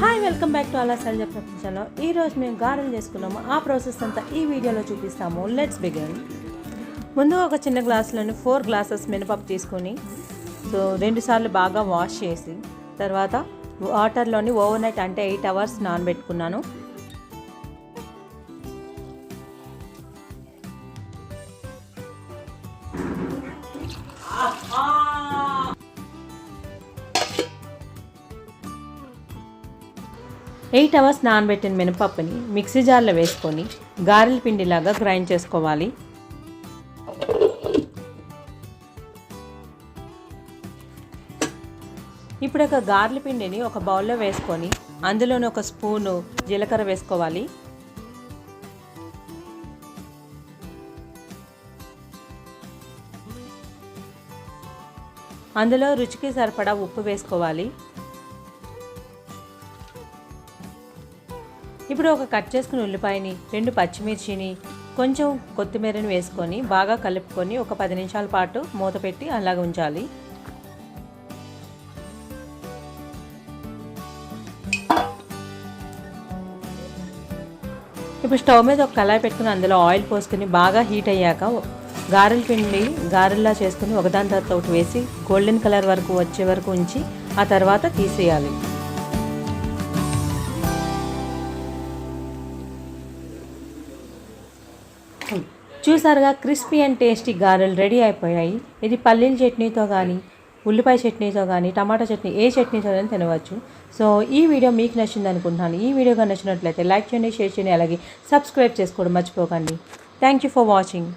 Hi welcome back to అలా సహజ ప్రపంచంలో. ఈరోజు మేము గారెలు చేసుకున్నాము. ఆ ప్రాసెస్ అంతా ఈ వీడియోలో చూపిస్తాము. Let's begin. ముందు ఒక చిన్న గ్లాసులోని 4 గ్లాసెస్ మినపప్పు తీసుకొని రెండు సార్లు బాగా వాష్ చేసి తర్వాత వాటర్లోని ఓవర్ నైట్ అంటే 8 అవర్స్ నానబెట్టుకున్నాను. ఎయిట్ అవర్స్ నానబెట్టిన మినపప్పుని మిక్సీ జార్లో వేసుకొని గారెల పిండిలాగా గ్రైండ్ చేసుకోవాలి. ఇప్పుడు ఒక గారెల పిండిని ఒక బౌల్లో వేసుకొని అందులోని ఒక స్పూను జీలకర్ర వేసుకోవాలి. అందులో రుచికి సరిపడా ఉప్పు వేసుకోవాలి. ఇప్పుడు ఒక కట్ చేసుకుని ఉల్లిపాయని, 2 పచ్చిమిర్చిని, కొంచెం కొత్తిమీరని వేసుకొని బాగా కలుపుకొని ఒక 10 నిమిషాల పాటు మూత పెట్టి అలాగ ఉంచాలి. ఇప్పుడు స్టవ్ మీద ఒక కళాయి పెట్టుకుని అందులో ఆయిల్ పోసుకొని బాగా హీట్ అయ్యాక గారెల పిండి గారెల్లా చేసుకుని ఒకదాని తర్వాత ఒకటి వేసి గోల్డెన్ కలర్ వరకు వచ్చే వరకు ఉంచి ఆ తర్వాత తీసేయాలి. చూసారుగా, క్రిస్పీ అండ్ టేస్టీ గారెలు రెడీ అయిపోయాయి. ఇది పల్లీల చట్నీతో కానీ, ఉల్లిపాయ చట్నీతో కానీ, టమాటా చట్నీ ఏ చట్నీతో కానీ తినవచ్చు. సో ఈ వీడియో మీకు నచ్చింది అనుకుంటున్నాను. ఈ వీడియో కానీ నచ్చినట్లయితే లైక్ చేయండి, షేర్ చేయండి, అలాగే సబ్స్క్రైబ్ చేసుకోవడం మర్చిపోకండి. Thank you for watching.